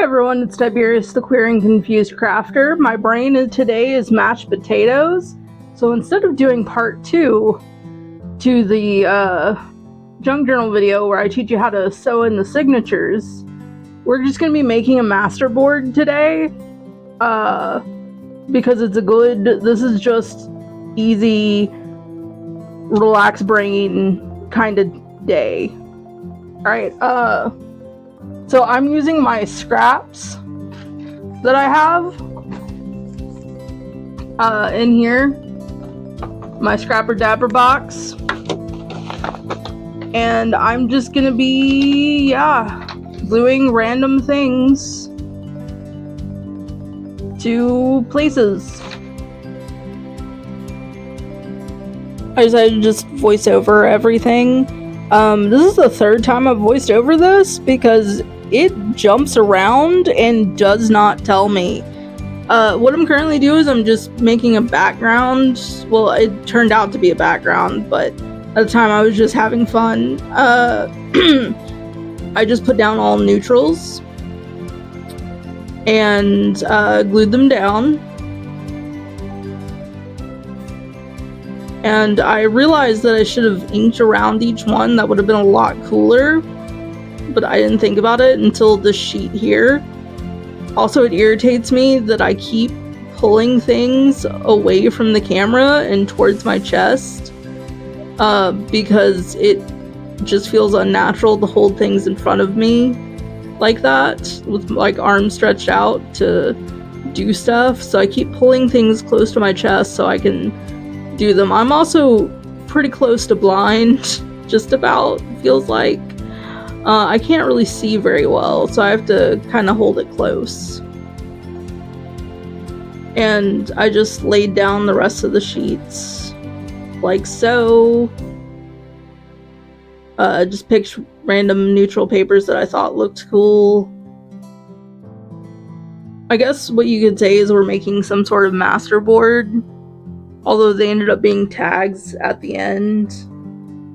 everyone, it's Tiberius, the Queer and Confused Crafter. My brain today is mashed potatoes, so instead of doing part 2 to the junk journal video where I teach you how to sew in the signatures, we're just going to be making a masterboard today, because this is just easy, relax brain kind of day. Alright, so I'm using my scraps that I have in here, my Scrapper Dapper box, and I'm just gonna be, gluing random things to places. I decided to just voice over everything. This is the third time I've voiced over this because it jumps around and does not tell me. What I'm currently doing is I'm just making a background. Well, it turned out to be a background, but at the time I was just having fun. I just put down all neutrals and glued them down. And I realized that I should have inked around each one. That would have been a lot cooler, but I didn't think about it until this sheet here. Also, it irritates me that I keep pulling things away from the camera and towards my chest, because it just feels unnatural to hold things in front of me like that, with like arms stretched out to do stuff. So I keep pulling things close to my chest so I can do them. I'm also pretty close to blind, just about, feels like. I can't really see very well, so I have to kind of hold it close. And I just laid down the rest of the sheets like so. Just picked random neutral papers that I thought looked cool. I guess what you could say is we're making some sort of masterboard, although they ended up being tags at the end.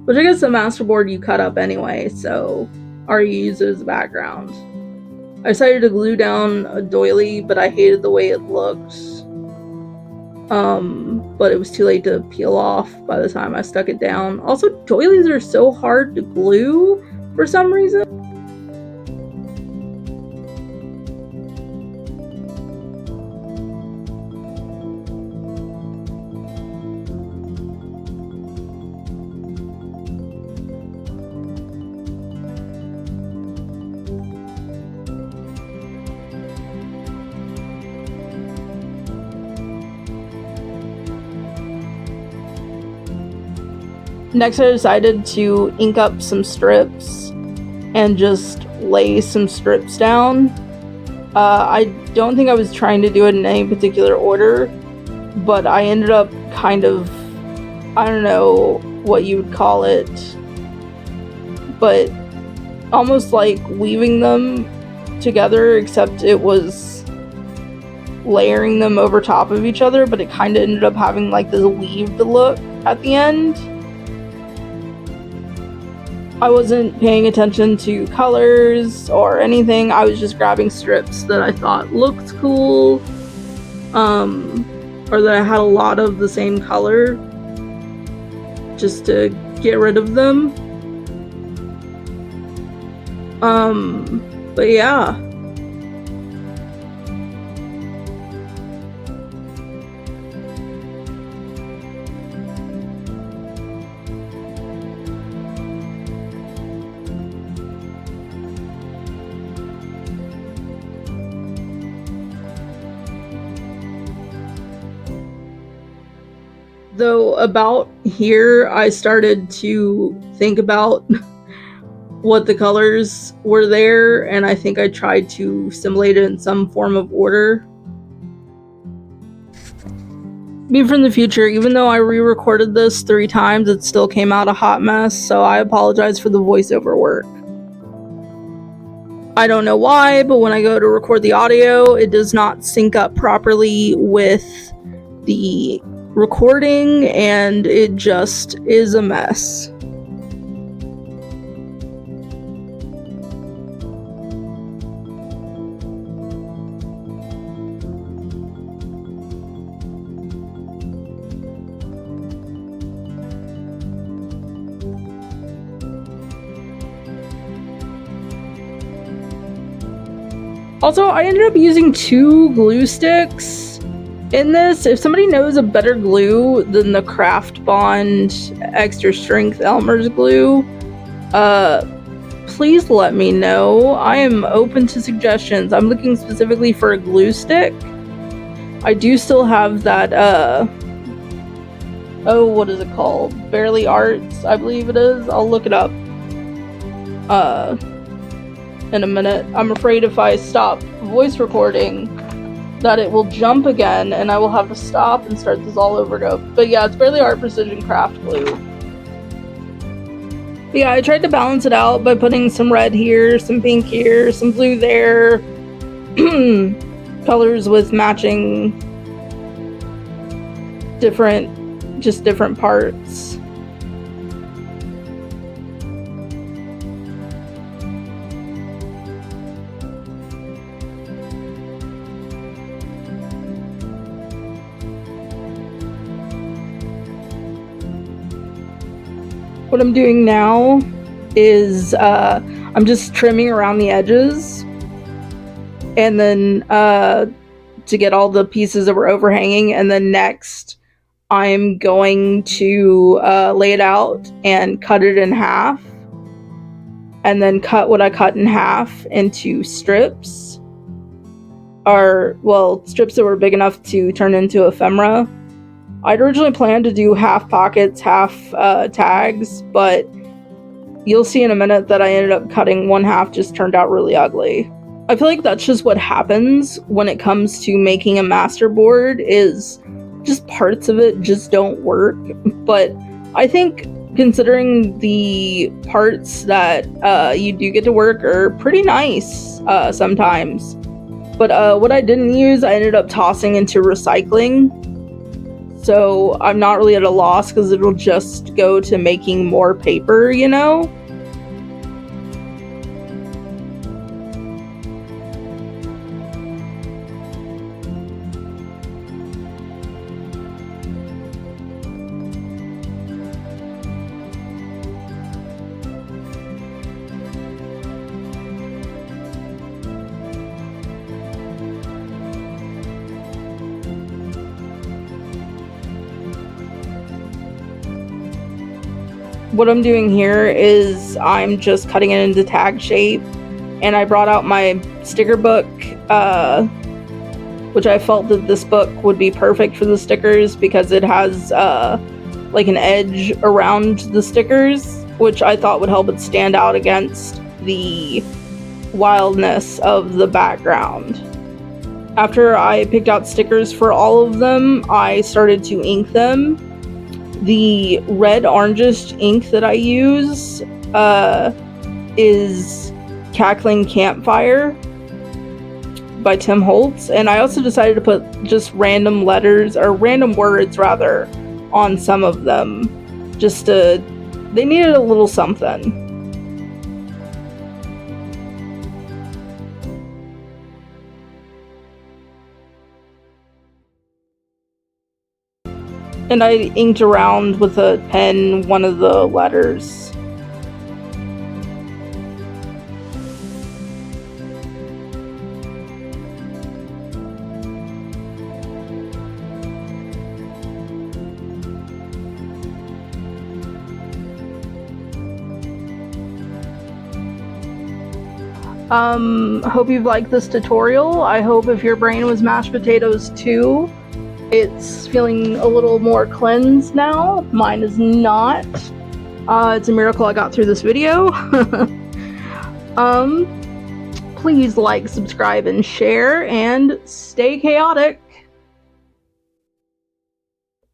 Which I guess the masterboard you cut up anyway, so or you use it as a background. I decided to glue down a doily, but I hated the way it looked. But it was too late to peel off by the time I stuck it down. Also, doilies are so hard to glue for some reason. Next, I decided to ink up some strips and just lay some strips down. I don't think I was trying to do it in any particular order, but I ended up kind of, I don't know what you would call it, but almost like weaving them together, except it was layering them over top of each other, but it kind of ended up having like this weaved look at the end. I wasn't paying attention to colors or anything. I was just grabbing strips that I thought looked cool, or that I had a lot of the same color, just to get rid of them. But yeah. Though about here, I started to think about what the colors were there, and I think I tried to simulate it in some form of order. Me from the future, even though I re-recorded this 3 times, it still came out a hot mess, so I apologize for the voiceover work. I don't know why, but when I go to record the audio, it does not sync up properly with the recording, and it just is a mess. Also, I ended up using 2 glue sticks in this. If somebody knows a better glue than the Craft Bond Extra Strength Elmer's glue, please let me know. I am open to suggestions. I'm looking specifically for a glue stick. I do still have that, oh, what is it called? Barely Arts, I believe it is. I'll look it up in a minute. I'm afraid if I stop voice recording that it will jump again and I will have to stop and start this all over again. But yeah, it's Barely Art Precision Craft Glue. But yeah, I tried to balance it out by putting some red here, some pink here, some blue there. Colors with matching different parts. What I'm doing now is I'm just trimming around the edges, and then to get all the pieces that were overhanging, and then next I'm going to lay it out and cut it in half, and then cut what I cut in half into strips, or well, strips that were big enough to turn into ephemera. I'd originally planned to do half pockets, half tags, but you'll see in a minute that I ended up cutting one half, just turned out really ugly. I feel like that's just what happens when it comes to making a masterboard, is just parts of it just don't work. But I think considering the parts that you do get to work are pretty nice sometimes. But what I didn't use, I ended up tossing into recycling. So I'm not really at a loss because it'll just go to making more paper, you know? What I'm doing here is I'm just cutting it into tag shape, and I brought out my sticker book, which I felt that this book would be perfect for the stickers because it has like an edge around the stickers, which I thought would help it stand out against the wildness of the background. After I picked out stickers for all of them, I started to ink them. The red orangish ink that I use is Cackling Campfire by Tim Holtz, and I also decided to put just random letters, or random words rather, on some of them, just to, they needed a little something. And I inked around with a pen one of the letters. Hope you've liked this tutorial. I hope if your brain was mashed potatoes too, it's feeling a little more cleansed now. Mine is not. It's a miracle I got through this video. Please like, subscribe, and share, and stay chaotic.